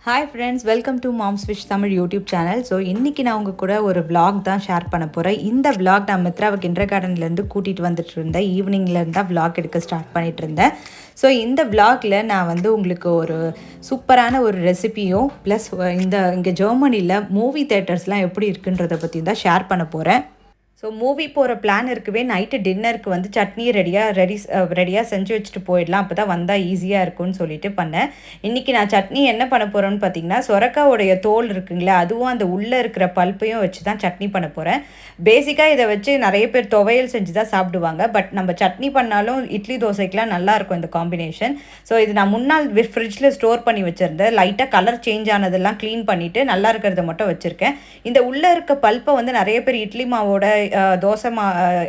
Hi friends, welcome to Mom's Fish Tamil YouTube channel. So இன்னைக்கு நான் உங்க கூட ஒரு vlog தான் ஷேர் பண்ண போறேன். இந்த vlog நான் மித்ராவை கிண்டர்கார்டன்ல இருந்து கூட்டிட்டு வந்துட்டு இருந்தேன். ஈவினிங்ல இருந்தா vlog எடுக்க ஸ்டார்ட் பண்ணிட்டு இருந்தேன். ஸோ இந்த vlogல நான் வந்து உங்களுக்கு ஒரு சூப்பரான ஒரு ரெசிபியும் ப்ளஸ் இங்கே ஜெர்மனியில் மூவி தேட்டர்ஸ்லாம் எப்படி இருக்குன்றதை பற்றி தான் ஷேர் பண்ண போகிறேன். ஸோ மூவி போகிற பிளான் இருக்கவே நைட்டு டின்னருக்கு வந்து சட்னி ரெடியாக செஞ்சு வச்சுட்டு போயிடலாம், அப்போ தான் வந்தால் ஈஸியாக இருக்கும்னு சொல்லிட்டு பண்ணேன். இன்றைக்கி நான் சட்னி என்ன பண்ண போகிறேன்னு பார்த்தீங்கன்னா, சொரக்காவோடைய தோல் இருக்குங்களா, அதுவும் அந்த உள்ளே இருக்கிற பல்ப்பையும் வச்சு தான் சட்னி பண்ண போகிறேன். பேசிக்காக இதை வச்சு நிறைய பேர் துவையல் செஞ்சு தான் சாப்பிடுவாங்க. பட் நம்ம சட்னி பண்ணாலும் இட்லி தோசைக்கெலாம் நல்லாயிருக்கும் இந்த காம்பினேஷன். ஸோ இது நான் முன்னாள் ஃப்ரிட்ஜில் ஸ்டோர் பண்ணி வச்சுருந்தேன். லைட்டாக கலர் சேஞ்ச் ஆனதெல்லாம் க்ளீன் பண்ணிவிட்டு நல்லா இருக்கிறத மட்டும் வச்சுருக்கேன். இந்த உள்ளே இருக்க பல்ப்பை வந்து நிறைய பேர் இட்லி மாவோட தோசை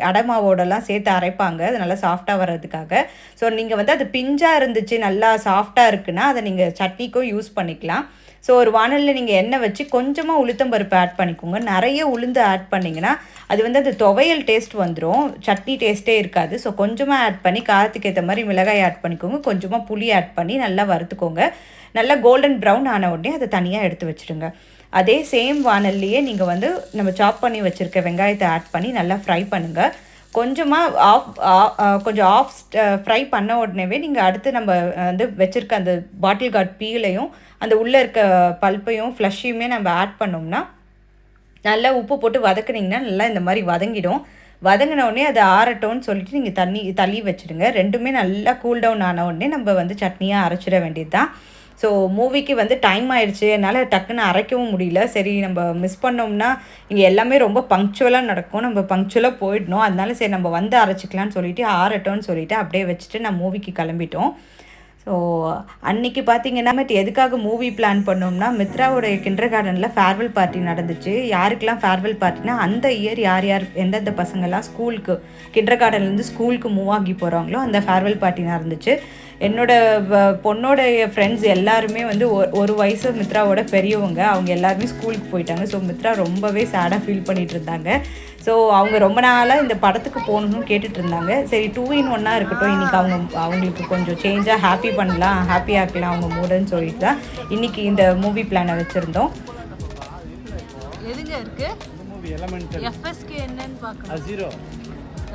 அடை மாவோடலாம் சேர்த்து அரைப்பாங்க, அது நல்லா சாஃப்டாக வர்றதுக்காக. ஸோ நீங்கள் வந்து அது பிஞ்சாக இருந்துச்சு, நல்லா சாஃப்டாக இருக்குன்னா அதை நீங்கள் சட்னிக்கும் யூஸ் பண்ணிக்கலாம். ஸோ ஒரு வானலில் நீங்கள் எண்ணெய் வச்சு கொஞ்சமாக உளுத்தம்பருப்பு ஆட் பண்ணிக்கோங்க. நிறைய உளுந்து ஆட் பண்ணிங்கன்னா அது வந்து அந்த துவையல் டேஸ்ட் வந்துடும், சட்னி டேஸ்ட்டே இருக்காது. ஸோ கொஞ்சமாக ஆட் பண்ணி காரத்துக்கு ஏற்ற மாதிரி மிளகாய் ஆட் பண்ணிக்கோங்க, கொஞ்சமாக புளி ஆட் பண்ணி நல்லா வறுத்துக்கோங்க. நல்லா கோல்டன் ப்ரௌன் ஆன உடனே அதை தனியாக எடுத்து வச்சுடுங்க. அதே சேம் வானல்லையே நீங்கள் வந்து நம்ம சாப் பண்ணி வச்சுருக்க வெங்காயத்தை ஆட் பண்ணி நல்லா ஃப்ரை பண்ணுங்கள். கொஞ்சம் ஆஃப் ஃப்ரை பண்ண உடனேவே நீங்கள் அடுத்து நம்ம வந்து வச்சுருக்க அந்த பாட்டில் கார்ட் பீலையும் அந்த உள்ளே இருக்க பல்ப்பையும் ஃப்ளஷையுமே நம்ம ஆட் பண்ணோம்னா நல்லா உப்பு போட்டு வதக்குனிங்கன்னா நல்லா இந்த மாதிரி வதங்கிடும். வதங்கினோடனே அது ஆறட்டோன்னு சொல்லிட்டு நீங்கள் தள்ளி வச்சுடுங்க. ரெண்டுமே நல்லா கூல் டவுன் ஆன உடனே நம்ம வந்து சட்னியாக அரைச்சிட வேண்டியது தான். ஸோ மூவிக்கு வந்து டைம் ஆயிடுச்சு, என்னால் டக்குன்னு அரைக்கவும் முடியல. சரி நம்ம மிஸ் பண்ணோம்னா இங்கே எல்லாமே ரொம்ப பங்க்சுவலாக நடக்கும், நம்ம பங்க்சுவலாக போயிடணும். அதனால சரி நம்ம வந்து அரைச்சிக்கலான்னு சொல்லிட்டு ஆறட்டோன்னு சொல்லிவிட்டு அப்படியே வச்சுட்டு நான் மூவிக்கு கிளம்பிட்டோம். ஸோ அன்றைக்கி பார்த்திங்கன்னா எதுக்காக மூவி பிளான் பண்ணோம்னா, மித்ராவோடைய கிண்டர்கார்டனில் ஃபேர்வெல் பார்ட்டி நடந்துச்சு. யாருக்கெல்லாம் ஃபேர்வெல் பார்ட்டினா அந்த இயர் யார் எந்தெந்த பசங்கள்லாம் ஸ்கூலுக்கு கிண்டர்கார்டன்லேருந்து ஸ்கூலுக்கு மூவ் ஆகி போகிறாங்களோ அந்த ஃபேர்வெல் பார்ட்டி நடந்துச்சு. பொண்ணோடைய ஃப்ரெண்ட்ஸ் எல்லாருமே வந்து ஒரு வயசு மித்ராவோட பெரியவங்க, அவங்க எல்லாருமே ஸ்கூலுக்கு போயிட்டாங்க. ஸோ மித்ரா ரொம்பவே சேடாக ஃபீல் பண்ணிகிட்டு இருந்தாங்க. ஸோ அவங்க ரொம்ப நாளாக இந்த படத்துக்கு போகணுன்னு கேட்டுட்டு இருந்தாங்க. சரி 2-in-1 இருக்கட்டும், இன்றைக்கி அவங்களுக்கு கொஞ்சம் சேஞ்சாக ஹாப்பி பண்ணலாம், ஹாப்பி ஆக்கலாம் அவங்க மூடுன்னு சொல்லிட்டு தான் இன்றைக்கி இந்த மூவி பிளானை வச்சுருந்தோம். எதுங்க இருக்கு FSK என்னன்னு பார்க்கணும். 0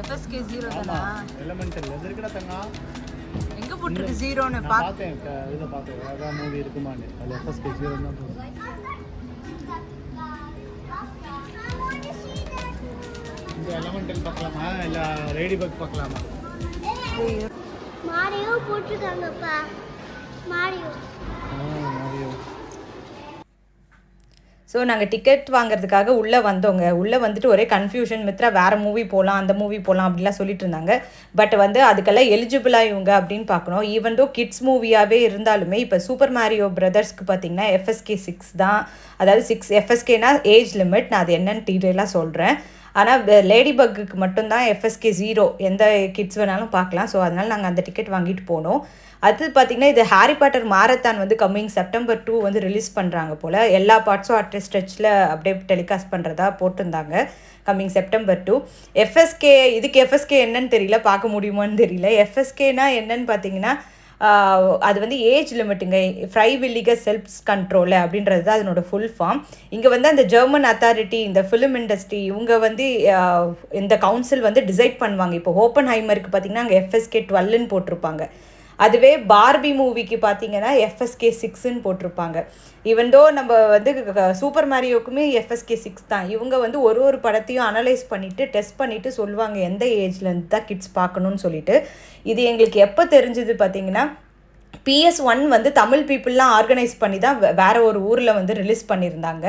FSK 0 தானா? எலிமெண்டல் எது இருக்குடா தங்க? எங்க போட்டுருக்கு 0ன்னு பார்த்தேன். இத பார்த்தேன், அத மூவி இருக்குமான்னு. அது FSK 0 தான் போடுது. இந்த எலிமெண்டல் பார்க்கலாமா இல்ல ரேடி பக் பார்க்கலாமா? மாரியோ போட்டுட்டாங்கப்பா. மாரியோ. ஸோ நாங்கள் டிக்கெட் வாங்குறதுக்காக உள்ளே வந்தோங்க. உள்ளே வந்துட்டு ஒரே கன்ஃபியூஷன், மித்ரா வேறு மூவி போகலாம் அந்த மூவி போகலாம் அப்படிலாம் சொல்லிட்டு இருந்தாங்க. பட் வந்து அதுக்கெல்லாம் எலிஜிபிளாக இவங்க அப்படின்னு பார்க்கணும். ஈவன் தோ கிட்ஸ் மூவியாகவே இருந்தாலுமே இப்போ சூப்பர் மாரியோ பிரதர்ஸ்க்கு பார்த்தீங்கன்னா FSK 6 தான், அதாவது 6 FSKனா ஏஜ் லிமிட். நான் அது என்னன்னு டீட்டெயிலாக சொல்கிறேன். ஆனால் லேடி பக்குக்கு மட்டும்தான் FSK 0, எந்த கிட்ஸ் வேணாலும் பார்க்கலாம். ஸோ அதனால் நாங்கள் அந்த டிக்கெட் வாங்கிட்டு போனோம். அது பார்த்திங்கன்னா இது ஹாரி பாட்டர் மாரத்தான் வந்து கம்மிங் September 2 வந்து ரிலீஸ் பண்ணுறாங்க போல். எல்லா பார்ட்ஸும் அட் ஸ்ட்ரெச்சில் அப்படியே டெலிகாஸ்ட் பண்ணுறதா போட்டிருந்தாங்க கம்மிங் September 2. இதுக்கு FSK என்னன்னு தெரியல, பார்க்க முடியுமான்னு தெரியல. FSKனா என்னன்னு பார்த்தீங்கன்னா அது வந்து ஏஜ் லிமிட்டுங்க, ஃப்ரைவில்லிகர் செல்ஃப் கண்ட்ரோல் அப்படின்றது தான் அதனோட ஃபுல் ஃபார்ம். இங்கே வந்து அந்த ஜெர்மன் அத்தாரிட்டி, இந்த ஃபிலிம் இண்டஸ்ட்ரி, இவங்க வந்து இந்த கவுன்சில் வந்து டிசைட் பண்ணுவாங்க. இப்போ ஓப்பன் ஹைமருக்கு பார்த்திங்கன்னா அங்கே FSK 12ன்னு போட்டிருப்பாங்க. அதுவே பார்பி மூவிக்கு பார்த்தீங்கன்னா FSK 6ன்னு போட்டிருப்பாங்க. ஈவன் தோ நம்ம வந்து சூப்பர் மாரியோக்குமே FSK 6 தான். இவங்க வந்து ஒரு படத்தையும் அனலைஸ் பண்ணிவிட்டு டெஸ்ட் பண்ணிவிட்டு சொல்லுவாங்க எந்த ஏஜ்லேருந்து தான் கிட்ஸ் பார்க்கணுன்னு சொல்லிட்டு. இது எங்களுக்கு எப்போ தெரிஞ்சுது பார்த்தீங்கன்னா, PS1 வந்து தமிழ் பீப்புளெலாம் ஆர்கனைஸ் பண்ணி தான் வேறு ஒரு ஊரில் வந்து ரிலீஸ் பண்ணியிருந்தாங்க.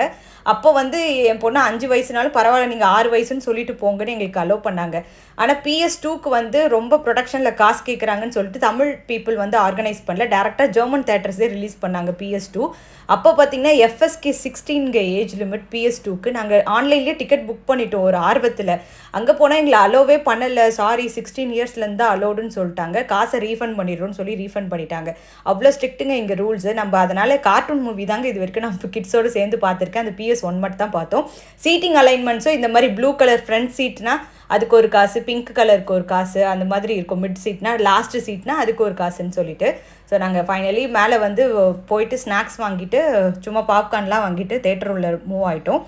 அப்போ வந்து என் பொண்ணு 5 வயசுனாலும் பரவாயில்ல, நீங்கள் 6 வயசுன்னு சொல்லிட்டு போங்கன்னு எங்களுக்கு அலோவ் பண்ணாங்க. ஆனால் PS2க்கு வந்து ரொம்ப ப்ரொடக்ஷனில் காசு கேட்குறாங்கன்னு சொல்லிட்டு தமிழ் பீப்புள் வந்து ஆர்கனைஸ் பண்ணல, டேரெக்டாக ஜெர்மன் தேட்டர்ஸே ரிலீஸ் பண்ணாங்க PS2. அப்போ பார்த்தீங்கன்னா FSK 16 ஏஜ் லிமிட் PS2க்கு. நாங்கள் ஆன்லைன்லேயே டிக்கெட் புக் பண்ணிட்டோம் ஒரு ஆர்வத்தில். அங்கே போனால் எங்களை அலோவே பண்ணலை, சாரி 16 இயர்ஸ்லேருந்து தான் அலோடுன்னு சொல்லிட்டாங்க, காசை ரீஃபண்ட் பண்ணிடுறோன்னு சொல்லி ரீஃபண்ட் பண்ணிட்டாங்க. அவ்வளோ ஸ்ட்ரிக்ட்டுங்க இங்கே ரூல்ஸு. நம்ம அதனால் கார்ட்டூன் மூவி தாங்க இது வரைக்கும் நம்ம கிட்ஸோடு சேர்ந்து பார்த்துருக்கேன். அந்த PS1 மட்டும் தான் பார்த்தோம். சீட்டிங் அலைன்மெண்ட்ஸும் இந்த மாதிரி ப்ளூ கலர் ஃப்ரண்ட் சீட்னா அதுக்கு ஒரு காசு, பிங்க் கலருக்கு ஒரு காசு, அந்த மாதிரி இருக்கும். மிட் சீட்னா லாஸ்ட் சீட்னா அதுக்கு ஒரு காசுன்னு சொல்லிட்டு. ஸோ நாங்கள் ஃபைனலி மேலே வந்து போயிட்டு ஸ்நாக்ஸ் வாங்கிட்டு சும்மா பாப்கார்ன்லாம் வாங்கிட்டு தேட்டர் உள்ள மூவ் ஆகிட்டோம்.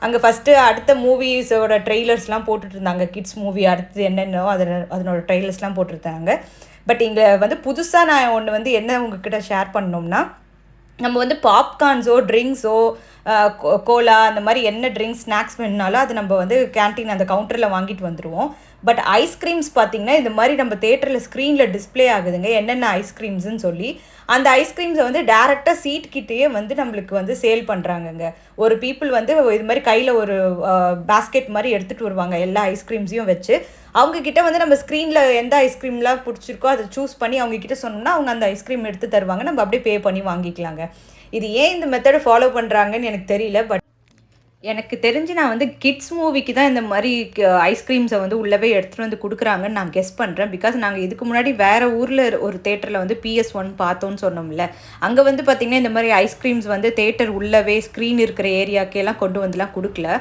அங்கே ஃபஸ்ட்டு அடுத்த மூவிஸோட ட்ரெய்லர்ஸ்லாம் போட்டுட்டு இருந்தாங்க. கிட்ஸ் மூவி அடுத்து என்னென்னோ அதனோட ட்ரெய்லர்ஸ்லாம் போட்டுருந்தாங்க. பட் இங்கே வந்து புதுசாக நான் ஒன்று வந்து என்ன உங்ககிட்ட ஷேர் பண்ணோம்னா, நம்ம வந்து பாப்கார்ன்ஸோ ட்ரிங்க்ஸோ கோலா அந்த மாதிரி என்ன ட்ரிங்க்ஸ் ஸ்நாக்ஸ் வேணுனாலும் அது நம்ம வந்து கேன்டீன் அந்த கவுண்டரில் வாங்கிட்டு வந்துடுவோம். பட் ஐஸ்கிரீம்ஸ் பார்த்திங்கன்னா இந்த மாதிரி நம்ம தேட்டரில் ஸ்க்ரீனில் டிஸ்பிளே ஆகுதுங்க என்னென்ன ஐஸ்கிரீம்ஸ்ன்னு சொல்லி. அந்த ஐஸ்கிரீம்ஸை வந்து டேரெக்டாக சீட்கிட்டேயே வந்து நம்மளுக்கு வந்து சேல் பண்ணுறாங்கங்க. ஒரு பீப்புள் வந்து இது மாதிரி கையில் ஒரு பாஸ்கெட் மாதிரி எடுத்துகிட்டு வருவாங்க எல்லா ஐஸ்கிரீம்ஸையும் வச்சு. அவங்கக்கிட்ட வந்து நம்ம ஸ்க்ரீனில் எந்த ஐஸ்கிரீம்லாம் பிடிச்சிருக்கோ அதை சூஸ் பண்ணி அவங்கக்கிட்ட சொன்னோம்னா அவங்க அந்த ஐஸ்கிரீம் எடுத்து தருவாங்க. நம்ம அப்படியே பே பண்ணி வாங்கிக்கலாங்க. இது ஏன் இந்த மெத்தடை ஃபாலோ பண்ணுறாங்கன்னு எனக்கு தெரியல. பட் எனக்கு தெரிஞ்சு நான் வந்து கிட்ஸ் மூவிக்கு தான் இந்த மாதிரி ஐஸ்கிரீம்ஸை வந்து உள்ளவே எடுத்துகிட்டு வந்து கொடுக்குறாங்கன்னு நான் கெஸ் பண்ணுறேன். பிகாஸ் நாங்கள் இதுக்கு முன்னாடி வேறு ஊரில் ஒரு தேட்டரில் வந்து PS1 பார்த்தோன்னு சொன்னோம்ல, அங்கே வந்து பார்த்திங்கன்னா இந்த மாதிரி ஐஸ்கிரீம்ஸ் வந்து தேட்டர் உள்ளவே ஸ்க்ரீன் இருக்கிற ஏரியாக்கெல்லாம் கொண்டு வந்துலாம் கொடுக்கல.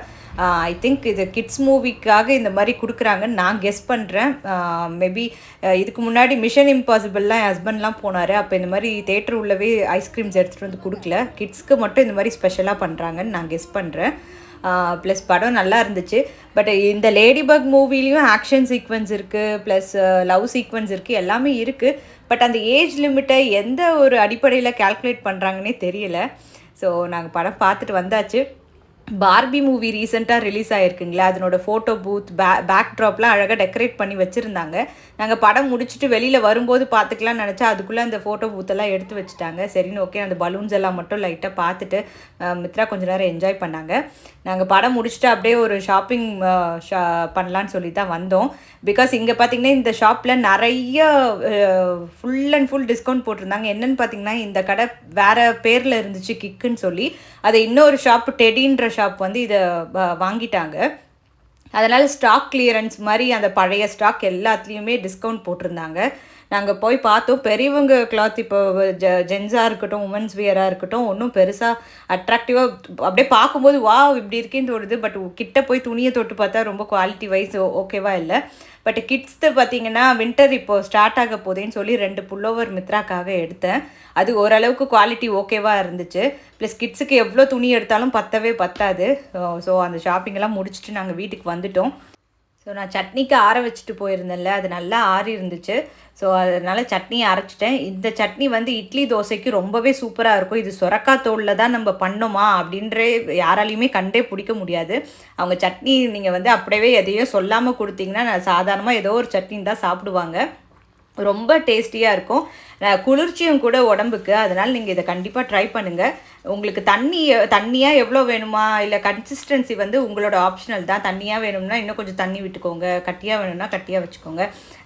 ஐ திங்க் இது கிட்ஸ் மூவிக்காக இந்த மாதிரி கொடுக்குறாங்கன்னு நான் கெஸ் பண்ணுறேன். மேபி இதுக்கு முன்னாடி மிஷன் இம்பாசிபிள்லாம் என் ஹஸ்பண்ட்லாம் போனார். அப்போ இந்த மாதிரி தேட்டர் உள்ளவே ஐஸ்கிரீம்ஸ் எடுத்துகிட்டு வந்து கொடுக்கல. கிட்ஸ்க்கு மட்டும் இந்த மாதிரி ஸ்பெஷலாக பண்ணுறாங்கன்னு நான் கெஸ் பண்ணுறேன். ப்ளஸ் படம் நல்லா இருந்துச்சு. பட் இந்த லேடிபக் மூவிலையும் ஆக்ஷன் சீக்வன்ஸ் இருக்குது, ப்ளஸ் லவ் சீக்வன்ஸ் இருக்குது, எல்லாமே இருக்குது. பட் அந்த ஏஜ் லிமிட்டை எந்த ஒரு அடிப்படையில் கால்குலேட் பண்ணுறாங்கன்னே தெரியல. ஸோ நாங்கள் படம் பார்த்துட்டு வந்தாச்சு. பார்பி மூவி ரீசெண்டாக ரிலீஸ் ஆகிருக்குங்களா, அதனோட ஃபோட்டோ பூத் பேக் ட்ராப்லாம் அழகாக டெக்கரேட் பண்ணி வச்சுருந்தாங்க. நாங்கள் படம் முடிச்சுட்டு வெளியில் வரும்போது பார்த்துக்கலாம்னு நினச்சா அதுக்குள்ளே அந்த ஃபோட்டோ பூத்தெல்லாம் எடுத்து வச்சுட்டாங்க. சரின்னு ஓகே, அந்த பலூன்ஸ் எல்லாம் மட்டும் லைட்டாக பார்த்துட்டு மித்ரா கொஞ்சம் நேரம் என்ஜாய் பண்ணாங்க. நாங்கள் படம் முடிச்சுட்டு அப்படியே ஒரு ஷாப்பிங் பண்ணலான்னு சொல்லி தான் வந்தோம். பிகாஸ் இங்கே பார்த்திங்கன்னா இந்த ஷாப்பில் நிறைய ஃபுல் அண்ட் ஃபுல் டிஸ்கவுண்ட் போட்டிருந்தாங்க. என்னென்னு பார்த்திங்கன்னா இந்த கடை வேறு பேரில் இருந்துச்சு, கிக்குன்னு சொல்லி. அதை இன்னொரு ஷாப்பு டெடின்ற ஷாப் வந்து இதை வாங்கிட்டாங்க. அதனால் ஸ்டாக் கிளியரன்ஸ் மாதிரி அந்த பழைய ஸ்டாக் எல்லாத்துலேயுமே டிஸ்கவுண்ட் போட்டிருந்தாங்க. நாங்கள் போய் பார்த்தோம். பெரியவங்க கிளாத் இப்போ ஜென்ஸாக இருக்கட்டும், உமன்ஸ் வியராக இருக்கட்டும், ஒன்றும் பெருசாக அட்ராக்டிவாக அப்படியே பார்க்கும்போது வா இப்படி இருக்கேன்னு தோணுது. பட் கிட்ட போய் துணியை தொட்டு பார்த்தா ரொம்ப குவாலிட்டி வைஸ் ஓகேவா இல்லை. பட் கிட்ஸ்து பார்த்திங்கன்னா வின்டர் இப்போது ஸ்டார்ட் ஆக போதேன்னு சொல்லி 2 புல்லோவர் மித்ராக்காக எடுத்தேன். அது ஓரளவுக்கு குவாலிட்டி ஓகேவாக இருந்துச்சு. ப்ளஸ் கிட்ஸுக்கு எவ்வளோ துணி எடுத்தாலும் பத்தாது. ஸோ அந்த ஷாப்பிங்கெல்லாம் முடிச்சுட்டு நாங்கள் வீட்டுக்கு வந்துட்டோம். ஸோ நான் சட்னிக்கு ஆற வச்சுட்டு போயிருந்தேன்ல, அது நல்லா ஆறி இருந்துச்சு. ஸோ அதனால் சட்னியை அரைச்சிட்டேன். இந்த சட்னி வந்து இட்லி தோசைக்கு ரொம்பவே சூப்பராக இருக்கும். இது சுரக்காய் தோலில் தான் நம்ம பண்ணோமா அப்படின்றே யாராலையுமே கண்டே பிடிக்க முடியாது. அவங்க சட்னி நீங்கள் வந்து அப்படியே எதையும் சொல்லாமல் கொடுத்தீங்கன்னா நான் சாதாரணமாக ஏதோ ஒரு சட்னி தான் சாப்பிடுவாங்க. ரொம்ப டேஸ்டியாக இருக்கும், குளிர்ச்சியும் கூட உடம்புக்கு. அதனால் நீங்கள் இதை கண்டிப்பாக ட்ரை பண்ணுங்கள். உங்களுக்கு தண்ணியாக எவ்வளோ வேணுமா இல்லை கன்சிஸ்டன்சி வந்து உங்களோட ஆப்ஷனல் தான். தண்ணியாக வேணும்னா இன்னும் கொஞ்சம் தண்ணி விட்டுக்கோங்க, கட்டியாக வேணும்னா கட்டியாக வச்சுக்கோங்க.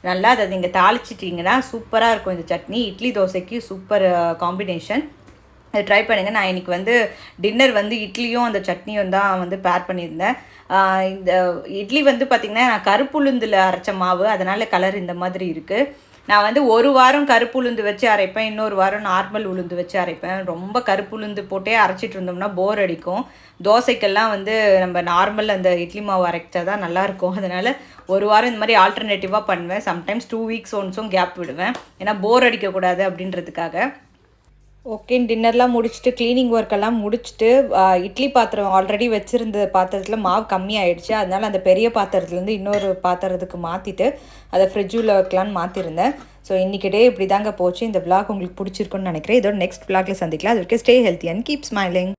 நல்லா அதை நீங்கள் தாளிச்சிட்டிங்கன்னா சூப்பராக இருக்கும் இந்த சட்னி. இட்லி தோசைக்கு சூப்பர் காம்பினேஷன். அதை ட்ரை பண்ணுங்கள். நான் இன்றைக்கி வந்து டின்னர் வந்து இட்லியும் அந்த சட்னியும் தான் வந்து பேர் பண்ணியிருந்தேன். இந்த இட்லி வந்து பார்த்திங்கன்னா நான் கருப்புளுந்தில் அரைச்ச மாவு, அதனால் கலர் இந்த மாதிரி இருக்குது. நான் வந்து ஒரு வாரம் கருப்பு உளுந்து வச்சு அரைப்பேன், இன்னொரு வாரம் நார்மல் உளுந்து வச்சு அரைப்பேன். ரொம்ப கருப்பு உளுந்து போட்டே அரைச்சிட்டு இருந்தோம்னா போர் அடிக்கும். தோசைக்கெல்லாம் வந்து நம்ம நார்மல் அந்த இட்லி மாவு அரைச்சா தான் நல்லாயிருக்கும். அதனால் ஒரு வாரம் இந்த மாதிரி ஆல்டர்னேட்டிவாக பண்ணுவேன். சம்டைம்ஸ் 2 வீக்ஸ் ஒன்ஸும் கேப் விடுவேன், ஏன்னா போர் அடிக்கக்கூடாது அப்படின்றதுக்காக. ஓகே, டின்னர்லாம் முடிச்சுட்டு க்ளீனிங் ஒர்க்கெல்லாம் முடிச்சுட்டு இட்லி பாத்திரம் ஆல்ரெடி வச்சுருந்த பாத்திரத்தில் மாவு கம்மியாயிடுச்சு. அதனால் அந்த பெரிய பாத்திரத்துலேருந்து இன்னொரு பாத்திரத்துக்கு மாற்றிட்டு அதை ஃப்ரிட்ஜில் வைக்கலான்னு மாற்றிருந்தேன். ஸோ இன்றைக்கி டே இப்படி தாங்க போச்சு. இந்த விளாக் உங்களுக்கு பிடிச்சிருக்குன்னு நினைக்கிறேன். இதோட நெக்ஸ்ட் விளாகில் சந்திக்கலாம். அது வரைக்கும் stay healthy and keep smiling.